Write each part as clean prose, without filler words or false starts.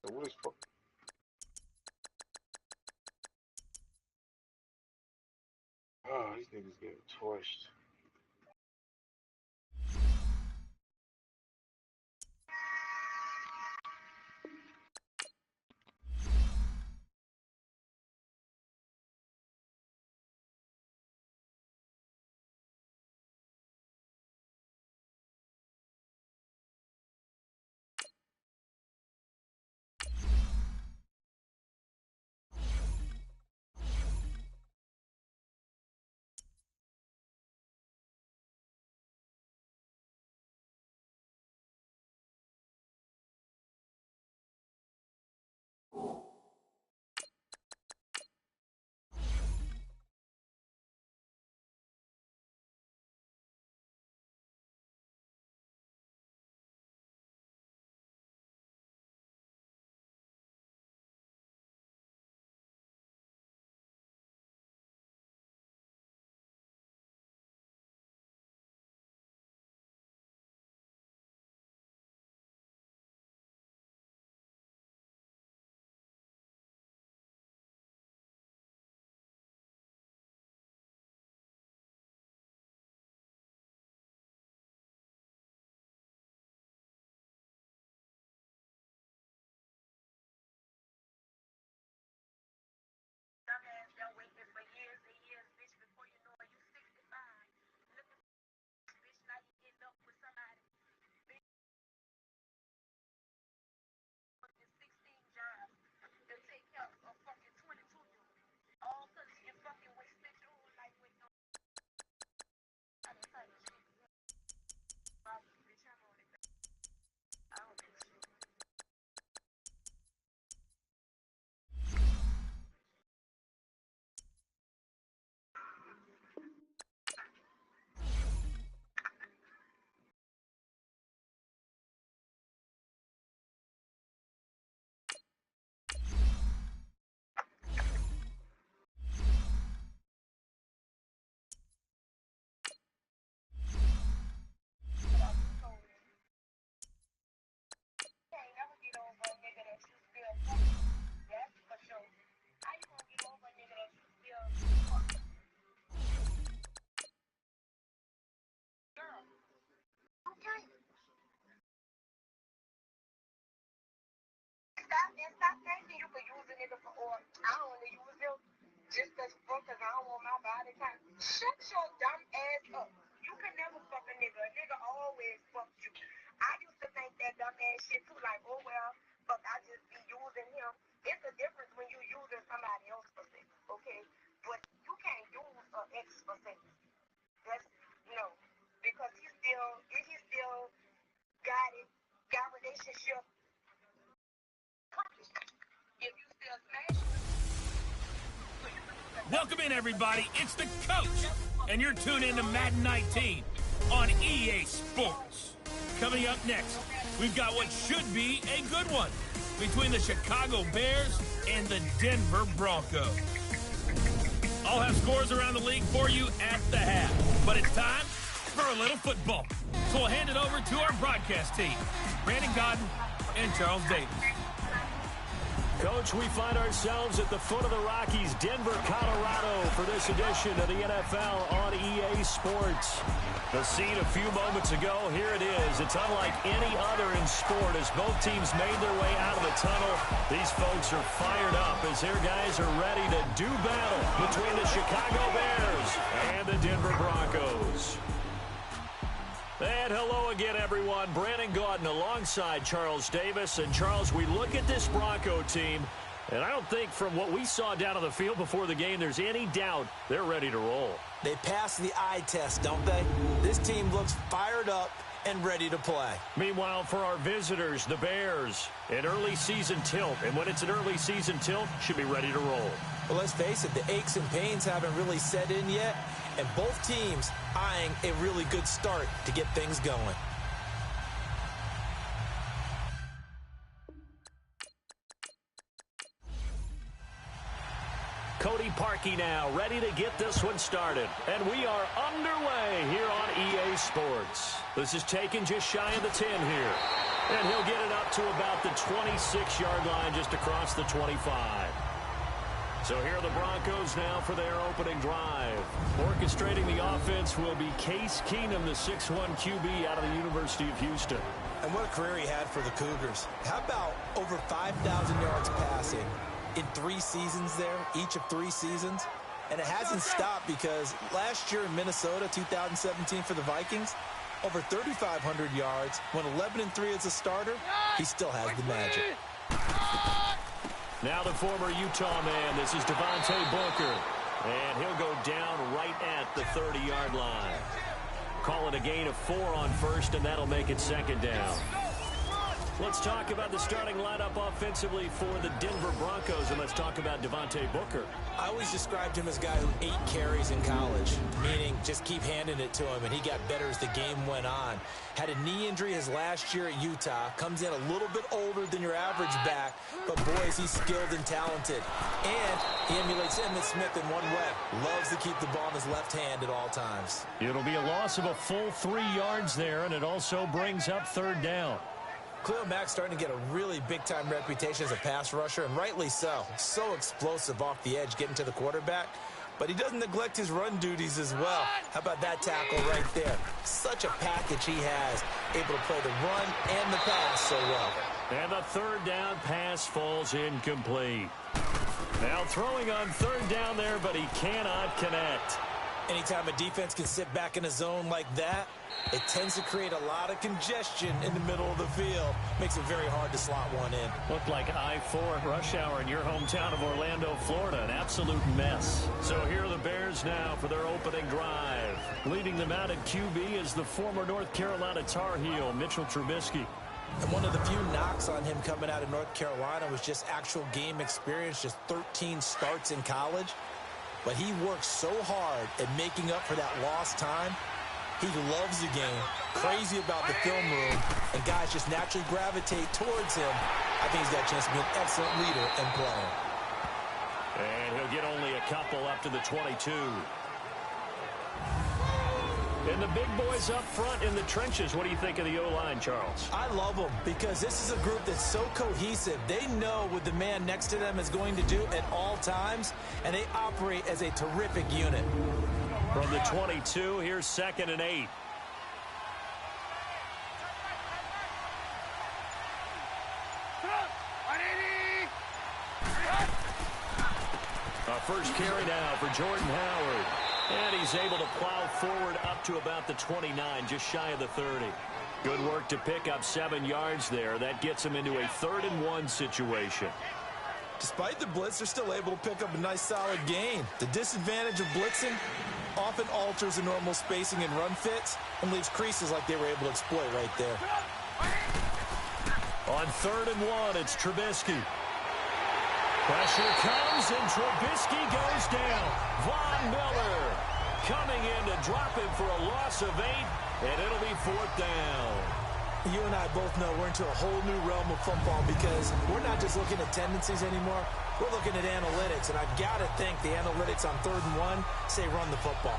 What is fuck? Oh, these niggas getting torched. Stop thanking you for using it for, or I only use them just as fuck because I don't want my body count. Shut your dumb ass up. You can never fuck a nigga. A nigga always fuck you. I used to think that dumb ass shit too, like, oh well, fuck, I just be using him. It's a difference when you using somebody else for sex, okay? But you can't use an ex for sex. That's no, because he still got it, got relationship. Welcome in, everybody. It's the coach, and you're tuned in to Madden 19 on EA Sports. Coming up next, we've got what should be a good one between the Chicago Bears and the Denver Broncos. I'll have scores around the league for you at the half, but it's time for a little football. So we'll hand it over to our broadcast team, Brandon Godden and Charles Davis. Coach, we find ourselves at the foot of the Rockies, Denver, Colorado, for this edition of the NFL on EA Sports. The scene a few moments ago, here it is. It's unlike any other in sport as both teams made their way out of the tunnel. These folks are fired up as their guys are ready to do battle between the Chicago Bears and the Denver Broncos. And hello again, everyone. Brandon Gaudin alongside Charles Davis. And, Charles, we look at this Bronco team, and I don't think from what we saw down on the field before the game there's any doubt they're ready to roll. They pass the eye test, don't they? This team looks fired up and ready to play. Meanwhile, for our visitors, the Bears, an early season tilt. And when it's an early season tilt, should be ready to roll. Well, let's face it, the aches and pains haven't really set in yet. And both teams eyeing a really good start to get things going. Cody Parkey now, ready to get this one started. And we are underway here on EA Sports. This is taken just shy of the 10 here. And he'll get it up to about the 26-yard line, just across the 25. So here are the Broncos now for their opening drive. Orchestrating the offense will be Case Keenum, the 6'1 QB out of the University of Houston. And what a career he had for the Cougars. How about over 5,000 yards passing in 3 seasons there, each of 3 seasons? And it hasn't stopped because last year in Minnesota, 2017 for the Vikings, over 3,500 yards, went 11-3 as a starter. He still has the magic. Now the former Utah man, this is Devontae Booker. And he'll go down right at the 30-yard line. Call it a gain of 4 on first, and that'll make it second down. Let's talk about the starting lineup offensively for the Denver Broncos, and let's talk about Devontae Booker. I always described him as a guy who ate carries in college, meaning just keep handing it to him, and he got better as the game went on. Had a knee injury his last year at Utah, comes in a little bit older than your average back, but boy, is he skilled and talented. And he emulates Emmitt Smith in one way. Loves to keep the ball in his left hand at all times. It'll be a loss of a full 3 yards there, and it also brings up third down. Khalil Mack's starting to get a really big-time reputation as a pass rusher, and rightly so. So explosive off the edge getting to the quarterback. But he doesn't neglect his run duties as well. How about that tackle right there? Such a package he has, able to play the run and the pass so well. And the third down pass falls incomplete. Now throwing on third down there, but he cannot connect. Anytime a defense can sit back in a zone like that, it tends to create a lot of congestion in the middle of the field. Makes it very hard to slot one in. Looked like I-4 at rush hour in your hometown of Orlando, Florida. An absolute mess. So here are the Bears now for their opening drive. Leading them out at QB is the former North Carolina Tar Heel, Mitchell Trubisky. And one of the few knocks on him coming out of North Carolina was just actual game experience, just 13 starts in college. But he works so hard at making up for that lost time. He loves the game, crazy about the film room, and guys just naturally gravitate towards him. I think he's got a chance to be an excellent leader and player. And he'll get only a couple up to the 22. And the big boys up front in the trenches. What do you think of the O-line, Charles? I love them because this is a group that's so cohesive. They know what the man next to them is going to do at all times, and they operate as a terrific unit. From the 22, here's 2nd and 8. Our first carry now for Jordan Howard. And he's able to plow forward up to about the 29, just shy of the 30. Good work to pick up 7 yards there. That gets him into a 3rd and 1 situation. Despite the blitz, they're still able to pick up a nice solid gain. The disadvantage of blitzing often alters the normal spacing and run fits and leaves creases like they were able to exploit right there. On 3rd and 1, it's Trubisky. Pressure comes, and Trubisky goes down. Von Miller coming in to drop him for a loss of 8, and it'll be 4th down. You and I both know we're into a whole new realm of football because we're not just looking at tendencies anymore. We're looking at analytics, and I've got to think the analytics on 3rd and 1 say run the football.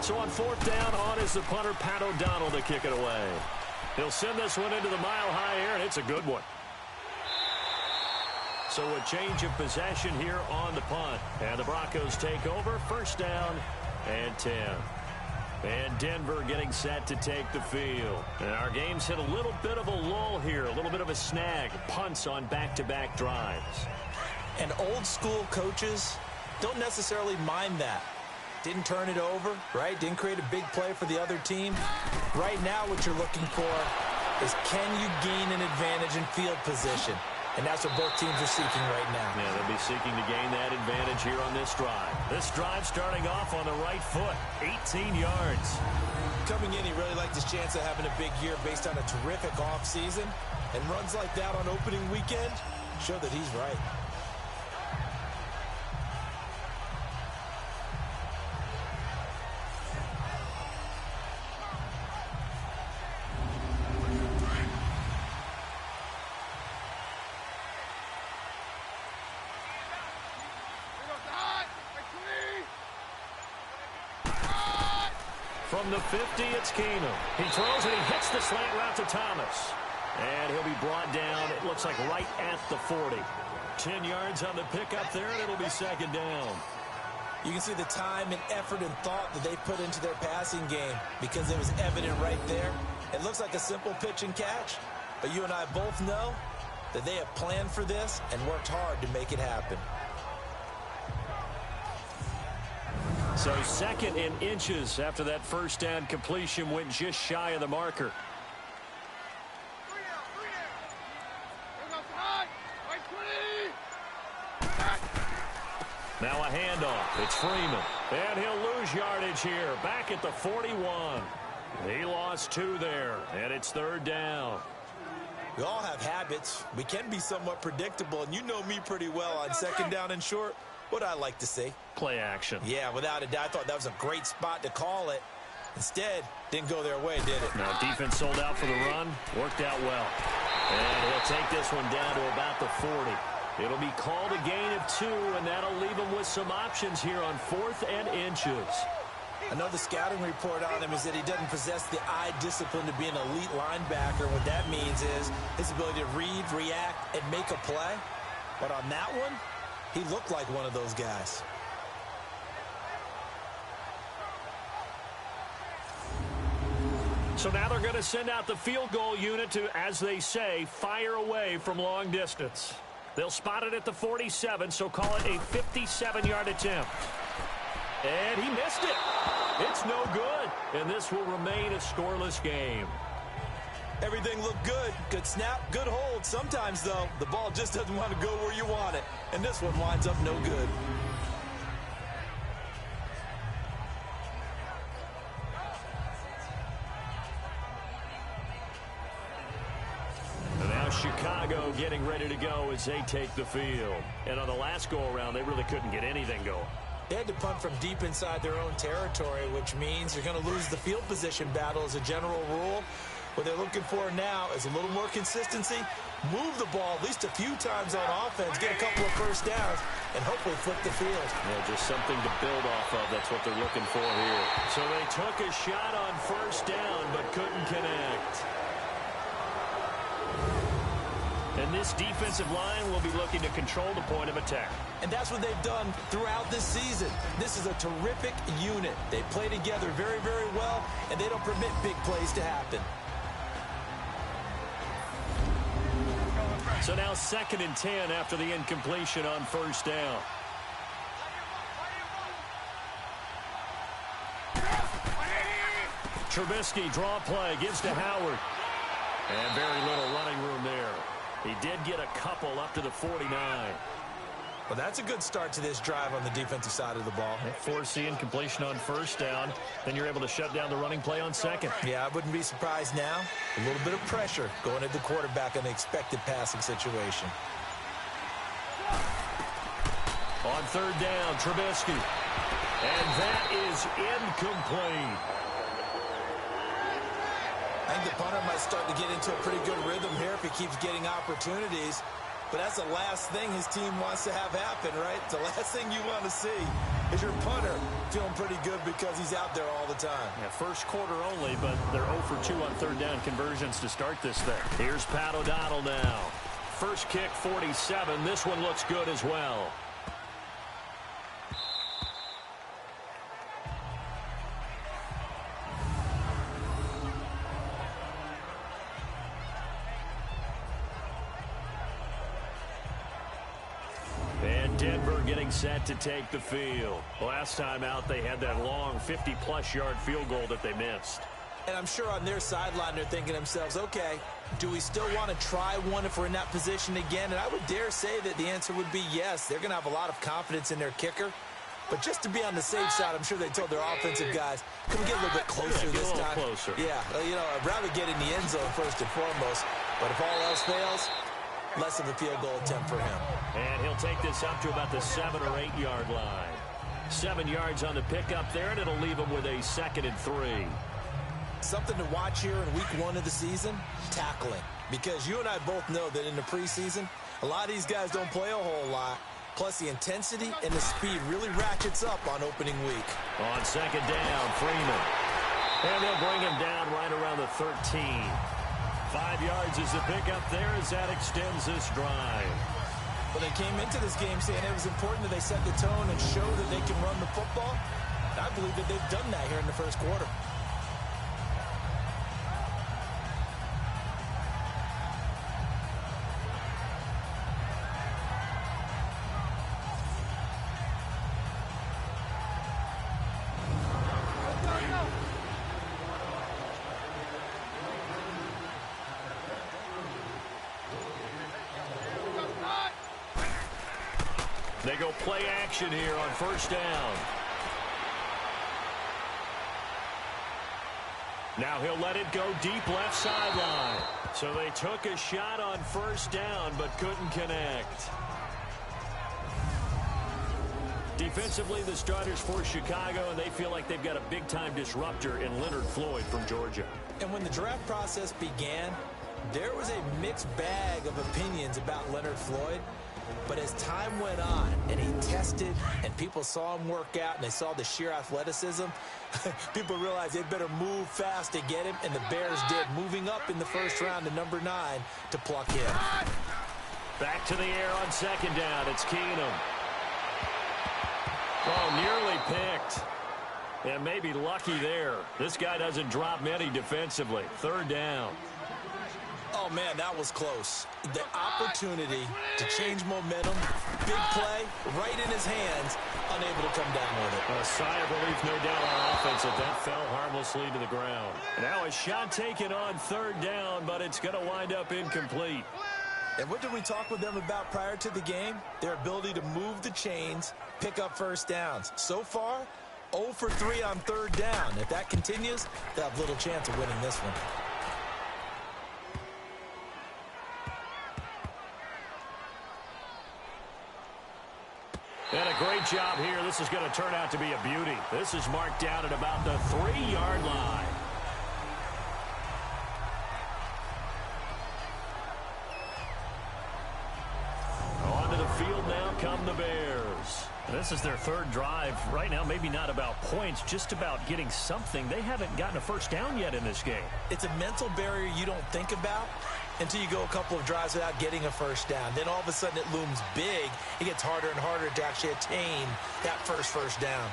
So on 4th down, on is the punter, Pat O'Donnell, to kick it away. He'll send this one into the mile-high air, and it's a good one. So a change of possession here on the punt. And the Broncos take over, 1st down and 10. And Denver getting set to take the field. And our game's hit a little bit of a lull here, a little bit of a snag. Punts on back-to-back drives. And old-school coaches don't necessarily mind that. Didn't turn it over, right? Didn't create a big play for the other team. Right now what you're looking for is can you gain an advantage in field position? And that's what both teams are seeking right now. Yeah, they'll be seeking to gain that advantage here on this drive. This drive starting off on the right foot, 18 yards. Coming in, he really liked his chance of having a big year based on a terrific offseason. And runs like that on opening weekend show that he's right. From the 50, it's Keenum. He throws and he hits the slant route to Thomas. And he'll be brought down, it looks like right at the 40. 10 yards on the pickup there, and it'll be second down. You can see the time and effort and thought that they put into their passing game because it was evident right there. It looks like a simple pitch and catch, but you and I both know that they have planned for this and worked hard to make it happen. So 2nd and inches after that first down completion went just shy of the marker. Now a handoff. It's Freeman. And he'll lose yardage here. Back at the 41. He lost 2 there. And it's 3rd down. We all have habits. We can be somewhat predictable. And you know me pretty well on 2nd down and short. What I like to say. Play action. Yeah, without a doubt. I thought that was a great spot to call it. Instead, didn't go their way, did it? Now defense sold out for the run. Worked out well. And he'll take this one down to about the 40. It'll be called a gain of 2, and that'll leave him with some options here on 4th and inches. I know the scouting report on him is that he doesn't possess the eye discipline to be an elite linebacker. What that means is his ability to read, react, and make a play. But on that one, he looked like one of those guys. So now they're going to send out the field goal unit to, as they say, fire away from long distance. They'll spot it at the 47, so call it a 57-yard attempt. And he missed it. It's no good, and this will remain a scoreless game. Everything looked good. Good snap, good hold. Sometimes, though, the ball just doesn't want to go where you want it. And this one winds up no good. And now Chicago getting ready to go as they take the field. And on the last go-around, they really couldn't get anything going. They had to punt from deep inside their own territory, which means you're going to lose the field position battle as a general rule. What they're looking for now is a little more consistency, move the ball at least a few times on offense, get a couple of first downs, and hopefully flip the field. Yeah, just something to build off of. That's what they're looking for here. So they took a shot on first down, but couldn't connect. And this defensive line will be looking to control the point of attack. And that's what they've done throughout this season. This is a terrific unit. They play together very, very well, and they don't permit big plays to happen. So now 2nd and 10 after the incompletion on first down. Trubisky draw play, gives to Howard. And very little running room there. He did get a couple up to the 49. Well, that's a good start to this drive on the defensive side of the ball. Force the incompletion on first down. Then you're able to shut down the running play on second. Yeah, I wouldn't be surprised now. A little bit of pressure going at the quarterback in the expected passing situation. On third down, Trubisky. And that is incomplete. I think the punter might start to get into a pretty good rhythm here if he keeps getting opportunities. But that's the last thing his team wants to have happen, right? The last thing you want to see is your punter feeling pretty good because he's out there all the time. Yeah, first quarter only, but they're 0 for 2 on third down conversions to start this thing. Here's Pat O'Donnell now. First kick, 47. This one looks good as well. Denver getting set to take the field. Last time out, they had that long 50-plus yard field goal that they missed. And I'm sure on their sideline, they're thinking to themselves, okay, do we still want to try one if we're in that position again? And I would dare say that the answer would be yes. They're going to have a lot of confidence in their kicker. But just to be on the safe side, I'm sure they told their offensive guys, can we get a little bit closer this time? Closer. Yeah, you know, I'd rather get in the end zone first and foremost. But if all else fails, less of a field goal attempt for him. And he'll take this up to about the 7 or 8 yard line. 7 yards on the pickup there, and it'll leave him with a 2nd and 3. Something to watch here in week 1 of the season, tackling. Because you and I both know that in the preseason, a lot of these guys don't play a whole lot. Plus the intensity and the speed really ratchets up on opening week. On second down, Freeman. And they'll bring him down right around the 13. 5 yards is the pickup there as that extends this drive. Well, they came into this game saying it was important that they set the tone and show that they can run the football. And I believe that they've done that here in the first quarter. They go play action here on first down. Now he'll let it go deep left sideline. So they took a shot on first down but couldn't connect. Defensively, the starters for Chicago, and they feel like they've got a big-time disruptor in Leonard Floyd from Georgia. And when the draft process began, there was a mixed bag of opinions about Leonard Floyd. But as time went on and he tested and people saw him work out and they saw the sheer athleticism, people realized they'd better move fast to get him, and the Bears did, moving up in the first round to number 9 to pluck him. Back to the air on second down. It's Keenum. Oh, nearly picked. And maybe lucky there. This guy doesn't drop many defensively. Third down. Oh, man, that was close. The opportunity to change momentum, big play, right in his hands, unable to come down with it. A sigh of relief, no doubt, on offense, that fell harmlessly to the ground. Now a shot taken on third down, but it's going to wind up incomplete. And what did we talk with them about prior to the game? Their ability to move the chains, pick up first downs. So far, 0 for 3 on third down. If that continues, they'll have little chance of winning this one. And a great job here. This is going to turn out to be a beauty. This is marked down at about the 3-yard line. Onto the field now come the Bears. This is their third drive. Right now, maybe not about points, just about getting something. They haven't gotten a first down yet in this game. It's a mental barrier you don't think about until you go a couple of drives without getting a first down. Then all of a sudden it looms big. It gets harder and harder to actually attain that first down.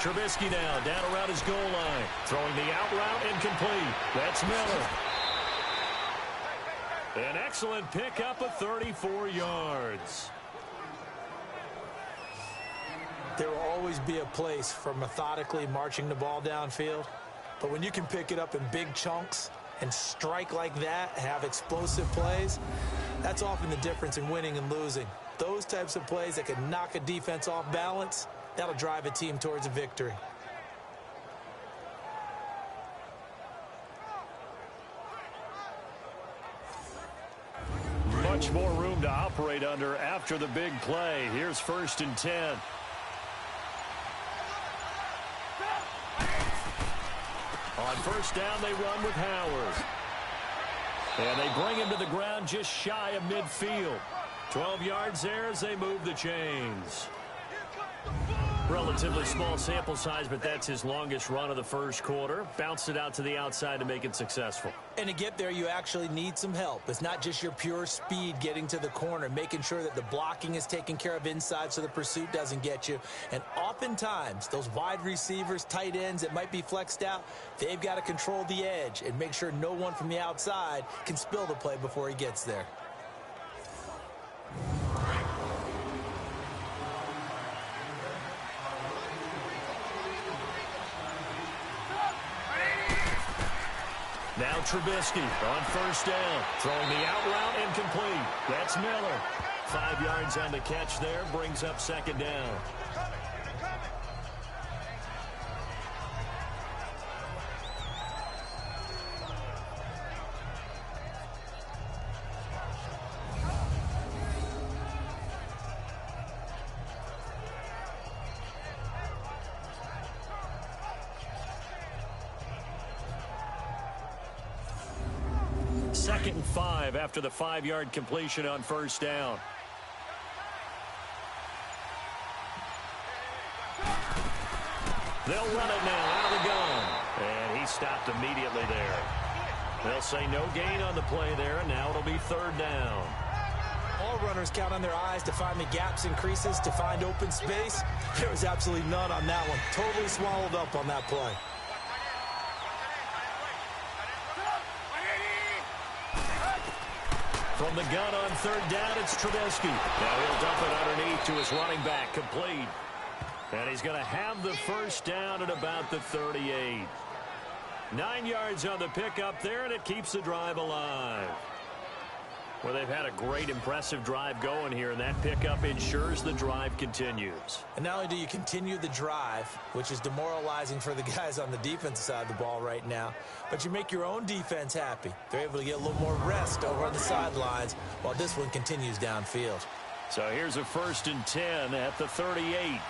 Trubisky now down around his goal line. Throwing the out route incomplete. That's Miller. An excellent pickup of 34 yards. There will always be a place for methodically marching the ball downfield. But when you can pick it up in big chunks and strike like that, have explosive plays, that's often the difference in winning and losing. Those types of plays that can knock a defense off balance, that'll drive a team towards a victory. Much more room to operate under after the big play. Here's 1st and 10. On first down, they run with Howard. And they bring him to the ground just shy of midfield. 12 yards there as they move the chains. Relatively small sample size, but that's his longest run of the first quarter. Bounced it out to the outside to make it successful. And to get there, you actually need some help. It's not just your pure speed getting to the corner, making sure that the blocking is taken care of inside so the pursuit doesn't get you. And oftentimes, those wide receivers, tight ends that might be flexed out, they've got to control the edge and make sure no one from the outside can spill the play before he gets there. Now Trubisky on first down. Throwing the out route incomplete. That's Miller. 5 yards on the catch there. Brings up second down. Second and 5 after the 5-yard completion on first down. They'll run it now out of the gun. And he stopped immediately there. They'll say no gain on the play there, and now it'll be third down. All runners count on their eyes to find the gaps and creases, to find open space. There was absolutely none on that one. Totally swallowed up on that play. From the gun on third down, it's Trubisky. Now he'll dump it underneath to his running back, complete. And he's going to have the first down at about the 38. 9 yards on the pickup there, and it keeps the drive alive. Well, they've had a great, impressive drive going here, and that pickup ensures the drive continues. And not only do you continue the drive, which is demoralizing for the guys on the defensive side of the ball right now, but you make your own defense happy. They're able to get a little more rest over on the sidelines while this one continues downfield. So here's a 1st and 10 at the 38.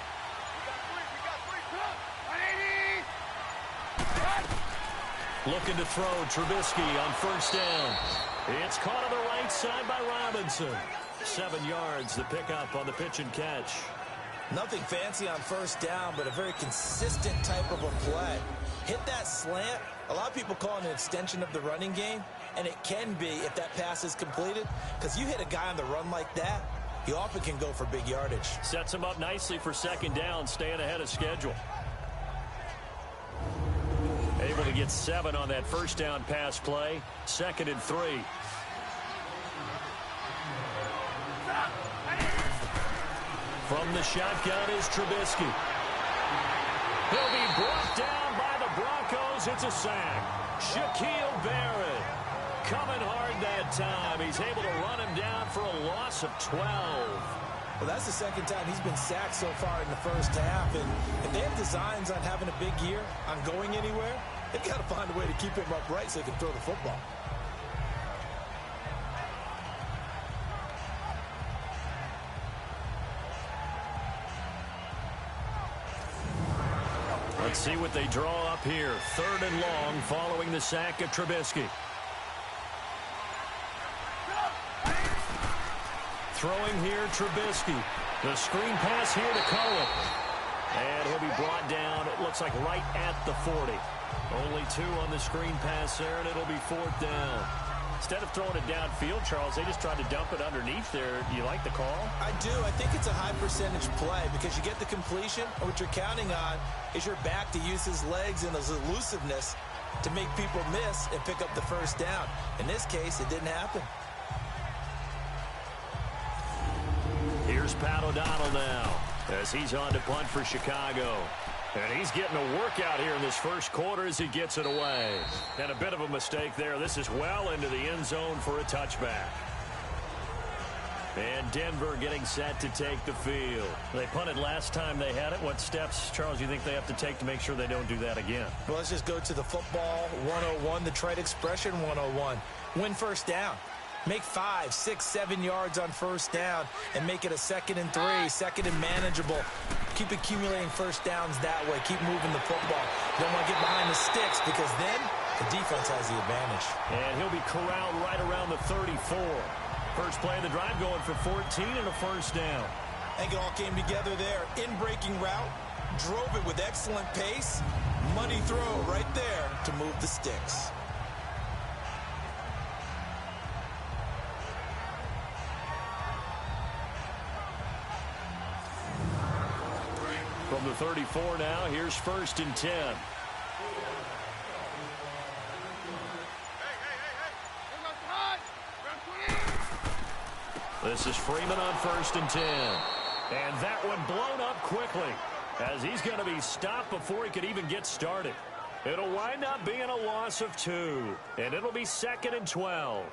Looking to throw, Trubisky on first down. It's caught on the right side by Robinson. 7 yards, the pickup on the pitch and catch. Nothing fancy on first down, but a very consistent type of a play. Hit that slant. A lot of people call it an extension of the running game, and it can be if that pass is completed, because you hit a guy on the run like that, he often can go for big yardage. Sets him up nicely for second down, staying ahead of schedule. Able to get 7 on that first down pass play. 2nd and 3. From the shotgun is Trubisky. He'll be brought down by the Broncos. It's a sack. Shaquille Barrett coming hard that time. He's able to run him down for a loss of 12. Well, that's the second time he's been sacked so far in the first half. And if they have designs on having a big year, on going anywhere, they've got to find a way to keep him upright so they can throw the football. Let's see what they draw up here. 3rd and long following the sack of Trubisky. Throwing here, Trubisky. The screen pass here to Cohen. And he'll be brought down, it looks like right at the 40. Only 2 on the screen pass there, and it'll be 4th down. Instead of throwing it downfield, Charles, they just tried to dump it underneath there. Do you like the call? I do. I think it's a high percentage play because you get the completion, and what you're counting on is your back to use his legs and his elusiveness to make people miss and pick up the first down. In this case, it didn't happen. Here's Pat O'Donnell now as he's on to punt for Chicago. And he's getting a workout here in this first quarter as he gets it away. And a bit of a mistake there. This is well into the end zone for a touchback. And Denver getting set to take the field. They punted last time they had it. What steps, Charles, do you think they have to take to make sure they don't do that again? Well, let's just go to the football 101, the trite expression 101. Win first down. Make 5, 6, 7 yards on first down and make it a 2nd and 3, 2nd and manageable. Keep accumulating first downs that way. Keep moving the football. You don't want to get behind the sticks because then the defense has the advantage. And he'll be corralled right around the 34. First play of the drive going for 14 and a first down. I think it all came together there. In-breaking route, drove it with excellent pace. Money throw right there to move the sticks. From the 34 now, here's 1st and 10. This is Freeman on 1st and 10. And that one blown up quickly as he's going to be stopped before he could even get started. It'll wind up being a loss of 2. And it'll be 2nd and 12.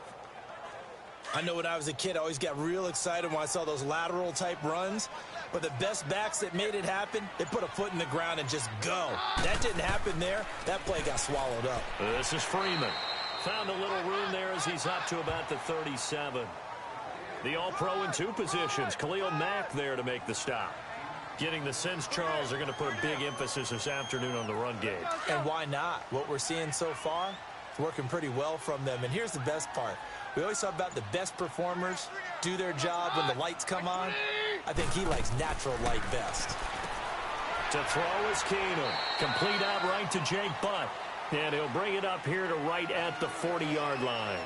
I know when I was a kid, I always got real excited when I saw those lateral type runs. But the best backs that made it happen, they put a foot in the ground and just go. That didn't happen there. That play got swallowed up. This is Freeman. Found a little room there as he's up to about the 37. The All-Pro in 2 positions. Khalil Mack there to make the stop. Getting the sense, Charles, they're going to put a big emphasis this afternoon on the run game. And why not? What we're seeing so far, it's working pretty well from them. And here's the best part. We always talk about the best performers do their job when the lights come on. I think he likes natural light best. To throw is Keenum. Complete out right to Jake Butt. And he'll bring it up here to right at the 40-yard line.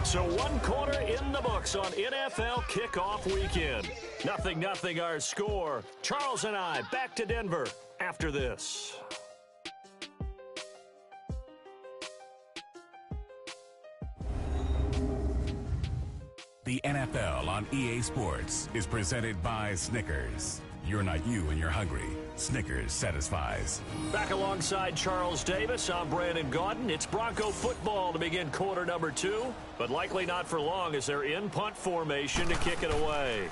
So one quarter in the books on NFL kickoff weekend. 0-0 our score. Charles and I back to Denver after this. The NFL on EA Sports is presented by Snickers. You're not you when you're hungry. Snickers satisfies. Back alongside Charles Davis, I'm Brandon Gaudin. It's Bronco football to begin quarter number 2, but likely not for long as they're in punt formation to kick it away.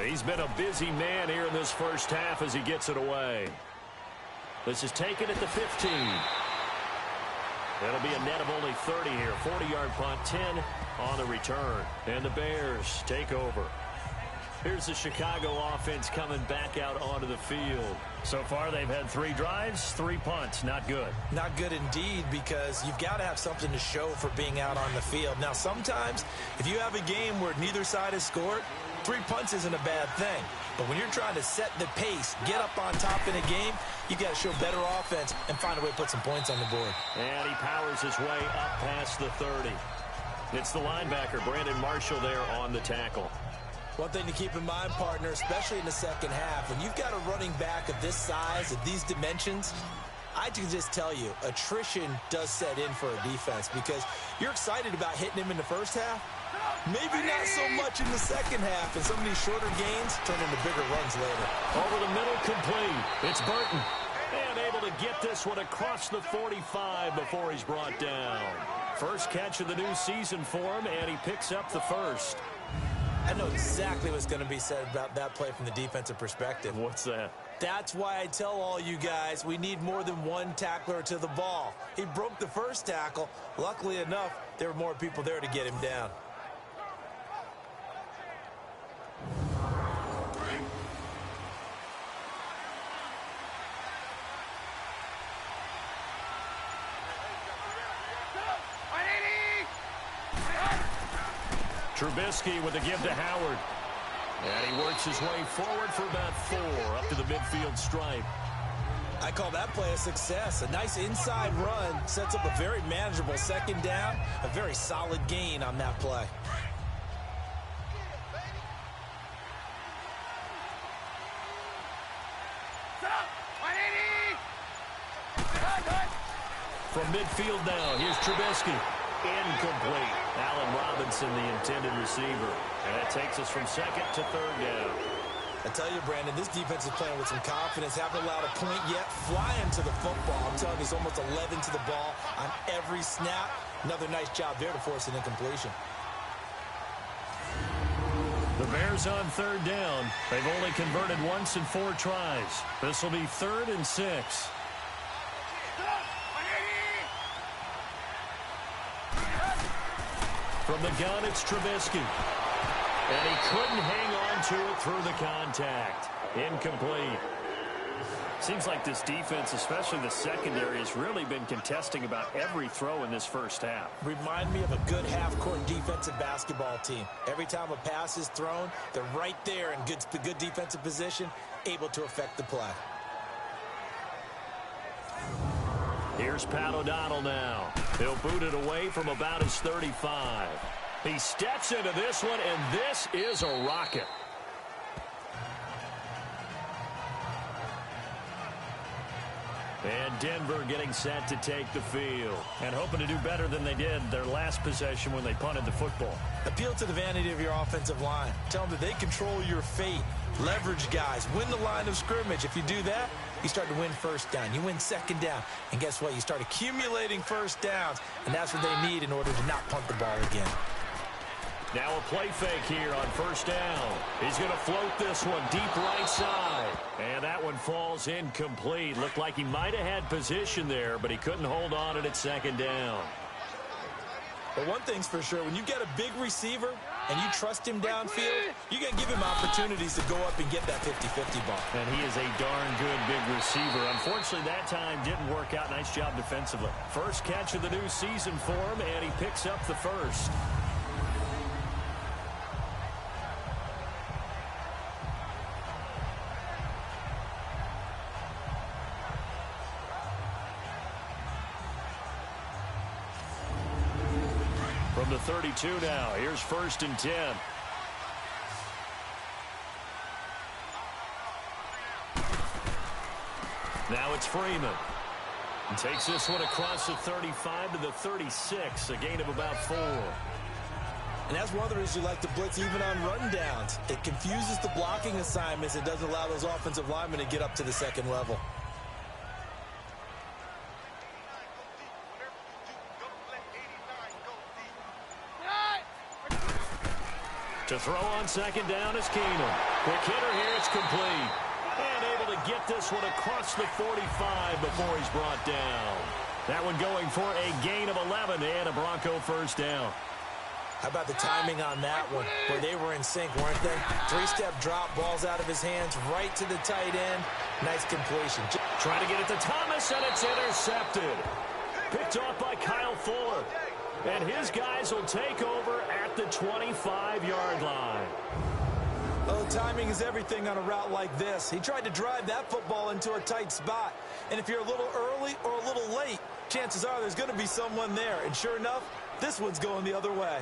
He's been a busy man here in this first half as he gets it away. This is taken at the 15. That'll be a net of only 30 here. 40-yard punt, 10 on the return. And the Bears take over. Here's the Chicago offense coming back out onto the field. So far, they've had 3 drives, 3 punts. Not good. Not good indeed, because you've got to have something to show for being out on the field. Now, sometimes, if you have a game where neither side has scored, 3 punts isn't a bad thing. But when you're trying to set the pace, get up on top in a game, you got to show better offense and find a way to put some points on the board. And he powers his way up past the 30. It's the linebacker, Brandon Marshall, there on the tackle. One thing to keep in mind, partner, especially in the second half, when you've got a running back of this size, of these dimensions, I can just tell you, attrition does set in for a defense because you're excited about hitting him in the first half. Maybe not so much in the second half, and some of these shorter gains turn into bigger runs later. Over the middle, complete. It's Burton. And able to get this one across the 45 before he's brought down. First catch of the new season for him, and he picks up the first. I know exactly what's going to be said about that play from the defensive perspective. What's that? That's why I tell all you guys we need more than one tackler to the ball. He broke the first tackle. Luckily enough, there were more people there to get him down. Trubisky with a give to Howard. And he works his way forward for about 4 up to the midfield stripe. I call that play a success. A nice inside run sets up a very manageable second down. A very solid gain on that play. From midfield now, here's Trubisky. Incomplete. Allen Robinson, the intended receiver. And that takes us from second to third down. I tell you, Brandon, this defense is playing with some confidence. Haven't allowed a point yet. Flying to the football. I'm telling you, there's almost 11 to the ball on every snap. Another nice job there to force an incompletion. The Bears on third down. They've only converted once in 4 tries. This will be 3rd and 6. From the gun, it's Trubisky. And he couldn't hang on to it through the contact. Incomplete. Seems like this defense, especially the secondary, has really been contesting about every throw in this first half. Remind me of a good half-court defensive basketball team. Every time a pass is thrown, they're right there in good defensive position, able to affect the play. Here's Pat O'Donnell now. He'll boot it away from about his 35. He steps into this one, and this is a rocket. And Denver getting set to take the field. And hoping to do better than they did their last possession when they punted the football. Appeal to the vanity of your offensive line. Tell them that they control your fate. Leverage guys. Win the line of scrimmage. If you do that, you start to win first down. You win second down. And guess what? You start accumulating first downs. And that's what they need in order to not punt the ball again. Now a play fake here on first down. He's going to float this one deep right side. And that one falls incomplete. Looked like he might have had position there, but he couldn't hold on at second down. But one thing's for sure, when you get a big receiver and you trust him downfield, you got to give him opportunities to go up and get that 50-50 ball. And he is a darn good big receiver. Unfortunately, that time didn't work out. Nice job defensively. First catch of the new season for him, and he picks up the first. from the 32 now. Here's 1st and 10. Now it's Freeman. And takes this one across the 35 to the 36, a gain of about 4. And that's one of the reasons you like to blitz even on rundowns. It confuses the blocking assignments. It doesn't allow those offensive linemen to get up to the second level. To throw on 2nd down is Keenum. Quick hitter here, it's complete. And able to get this one across the 45 before he's brought down. That one going for a gain of 11 and a Bronco 1st down. How about the timing on that one? Where they were in sync, weren't they? 3-step drop, balls out of his hands, right to the tight end. Nice completion. Trying to get it to Thomas, and it's intercepted. Picked off by Kyle Fuller. And his guys will take over at the 25-yard line. Oh, timing is everything on a route like this. He tried to drive that football into a tight spot. And if you're a little early or a little late, chances are there's going to be someone there. And sure enough, this one's going the other way.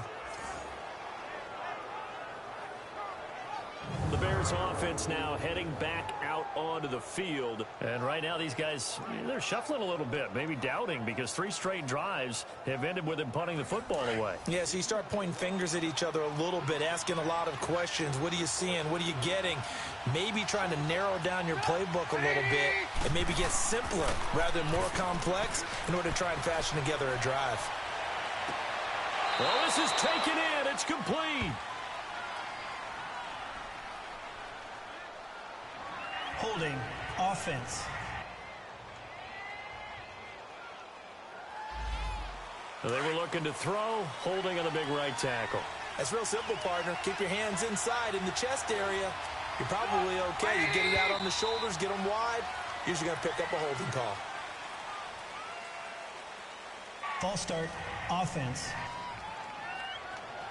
The Bears offense now heading back out onto the field. And right now these guys, they're shuffling a little bit, maybe doubting, because 3 straight drives have ended with them punting the football away. Yeah, so you start pointing fingers at each other a little bit, asking a lot of questions. What are you seeing? What are you getting? Maybe trying to narrow down your playbook a little bit and maybe get simpler rather than more complex in order to try and fashion together a drive. Well, this is taken in. It's complete. Holding offense. They were looking to throw, holding on the big right tackle. That's real simple, partner. Keep your hands inside in the chest area. You're probably okay. You get it out on the shoulders, get them wide. Usually going to pick up a holding call. False start, offense.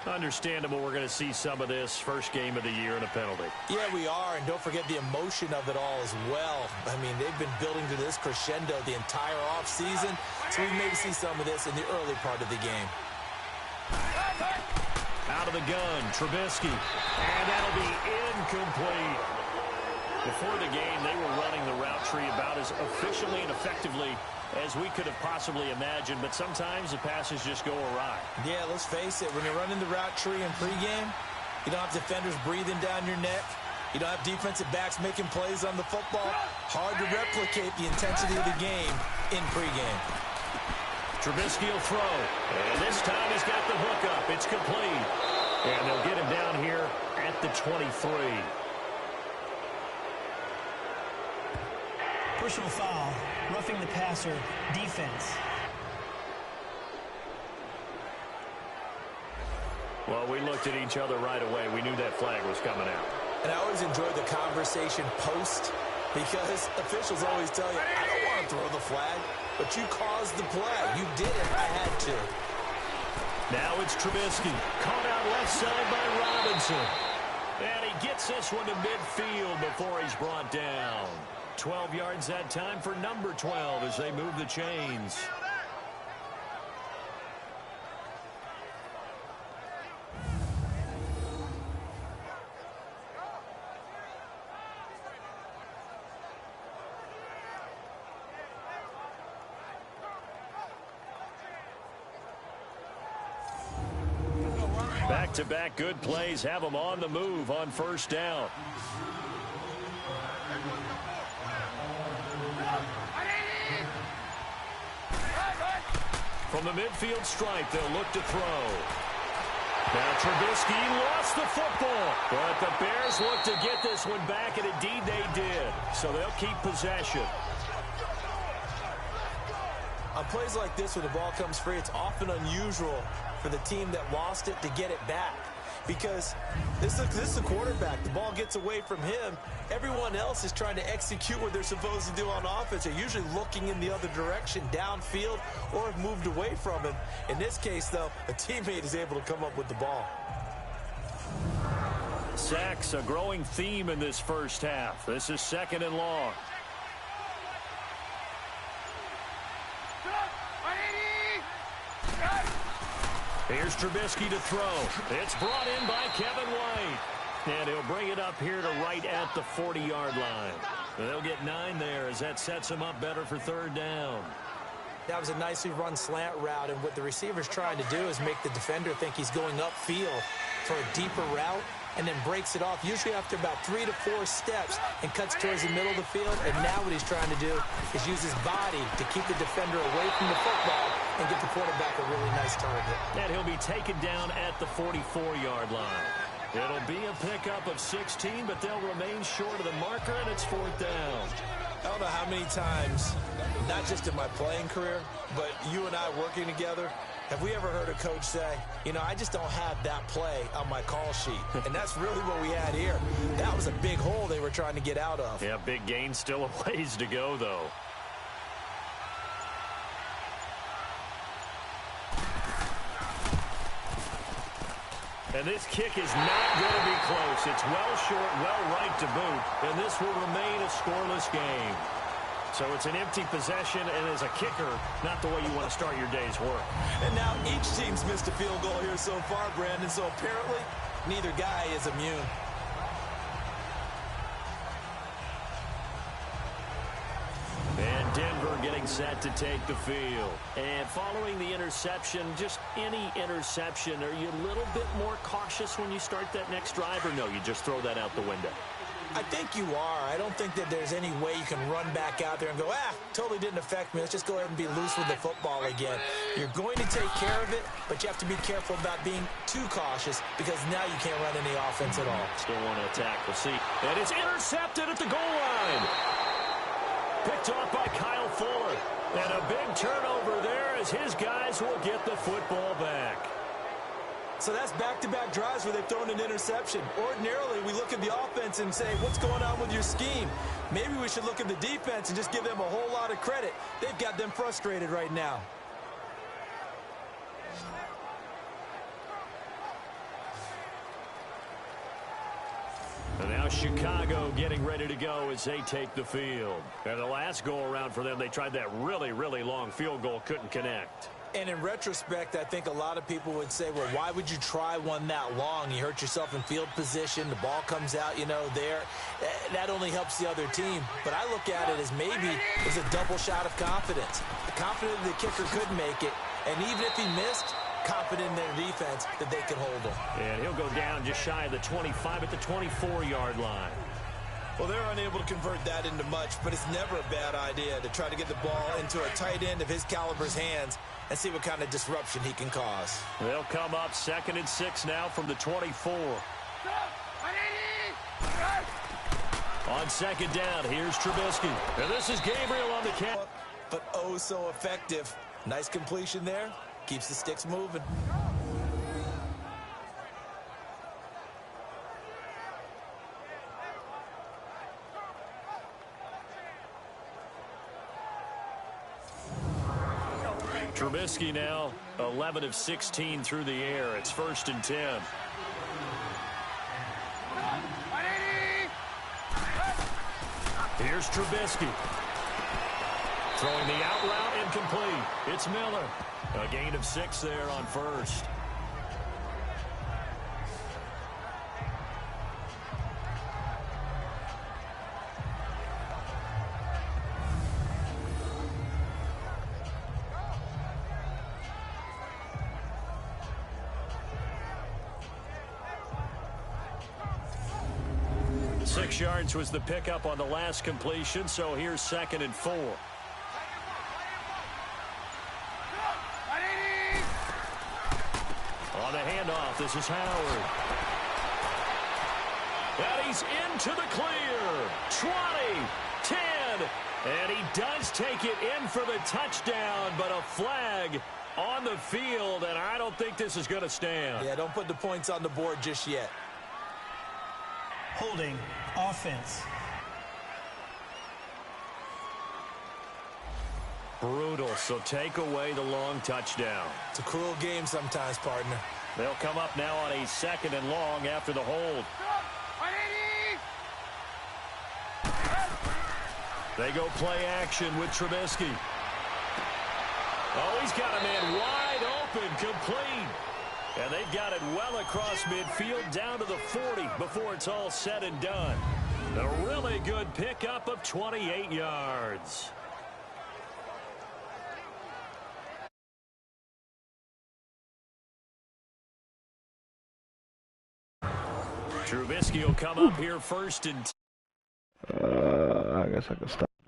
Understandable we're going to see some of this first game of the year in a penalty. Yeah, we are, and don't forget the emotion of it all as well. I mean, they've been building to this crescendo the entire offseason, so we maybe see some of this in the early part of the game. Out of the gun, Trubisky, and that'll be incomplete. Before the game, they were running the route tree about as efficiently and effectively as we could have possibly imagined, but sometimes the passes just go awry. Yeah, let's face it, when you're running the route tree in pregame, you don't have defenders breathing down your neck. You don't have defensive backs making plays on the football. Hard to replicate the intensity of the game in pregame. Trubisky will throw, and this time he's got the hook up. It's complete, and they'll get him down here at the 23. Personal foul, roughing the passer, defense. Well, we looked at each other right away. We knew that flag was coming out. And I always enjoy the conversation post, because officials always tell you, I don't want to throw the flag, but you caused the play. You did it. I had to. Now it's Trubisky. Caught out left side by Robinson. And he gets this one to midfield before he's brought down. 12 yards that time for number 12 as they move the chains. Back-to-back good plays have them on the move on first down. From the midfield stripe, they'll look to throw. Now Trubisky lost the football, but the Bears look to get this one back, and indeed they did. So they'll keep possession. On plays like this, when the ball comes free, it's often unusual for the team that lost it to get it back. Because this is the quarterback. The ball gets away from him. Everyone else is trying to execute what they're supposed to do on offense. They're usually looking in the other direction, downfield, or have moved away from him. In this case, though, a teammate is able to come up with the ball. Sacks, a growing theme in this first half. This is 2nd and long. Here's Trubisky to throw. It's brought in by Kevin White. And he'll bring it up here to right at the 40-yard line. They'll get 9 there as that sets them up better for third down. That was a nicely run slant route, and what the receiver's trying to do is make the defender think he's going upfield for a deeper route and then breaks it off, usually after about 3 to 4 steps, and cuts towards the middle of the field. And now what he's trying to do is use his body to keep the defender away from the football and get the quarterback a really nice target. And he'll be taken down at the 44-yard line. It'll be a pickup of 16, but they'll remain short of the marker, and it's fourth down. I don't know how many times, not just in my playing career, but you and I working together, have we ever heard a coach say, you know, I just don't have that play on my call sheet. And that's really what we had here. That was a big hole they were trying to get out of. Yeah, big gain, still a ways to go, though. And this kick is not going to be close. It's well short, well right to boot, and this will remain a scoreless game. So it's an empty possession, and as a kicker, not the way you want to start your day's work. And now each team's missed a field goal here so far, Brandon, so apparently neither guy is immune. And Denver getting set to take the field. And following the interception, just any interception, are you a little bit more cautious when you start that next drive, or no, you just throw that out the window? I think you are. I don't think that there's any way you can run back out there and go, totally didn't affect me. Let's just go ahead and be loose with the football again. You're going to take care of it, but you have to be careful about being too cautious because now you can't run any offense at all. Still want to attack. We'll see. And it's intercepted at the goal line. Picked off by Kyle Fuller. And a big turnover there as his guys will get the football back. So that's back-to-back drives where they've thrown an interception. Ordinarily, we look at the offense and say, what's going on with your scheme? Maybe we should look at the defense and just give them a whole lot of credit. They've got them frustrated right now. And now Chicago getting ready to go as they take the field. And the last go-around for them, they tried that really, really long field goal, couldn't connect. And in retrospect, I think a lot of people would say, well, why would you try one that long? You hurt yourself in field position. The ball comes out, there. That only helps the other team. But I look at it as maybe it's a double shot of confidence. Confident the kicker could make it. And even if he missed, confident in their defense that they could hold him. And he'll go down just shy of the 25 at the 24-yard line. Well, they're unable to convert that into much, but it's never a bad idea to try to get the ball into a tight end of his caliber's hands and see what kind of disruption he can cause. They'll come up 2nd and 6 now from the 24. On second down, here's Trubisky. And this is Gabriel on the catch. But oh so effective. Nice completion there. Keeps the sticks moving. Trubisky now 11 of 16 through the air. It's 1st and 10. Here's Trubisky. Throwing the out route incomplete. It's Miller. A gain of 6 there on 1st. Six yards was the pickup on the last completion, so here's 2nd and 4. On the handoff, this is Howard. And he's into the clear. 20, 10, and he does take it in for the touchdown, but a flag on the field, and I don't think this is going to stand. Yeah, don't put the points on the board just yet. Holding offense. Brutal, so take away the long touchdown. It's a cruel game sometimes, partner. They'll come up now on a 2nd and long after the hold. They go play action with Trubisky. Oh, he's got a man wide open, complete. And they've got it well across midfield down to the 40 before it's all said and done. A really good pickup of 28 yards. Trubisky will come up here first and I guess I can stop.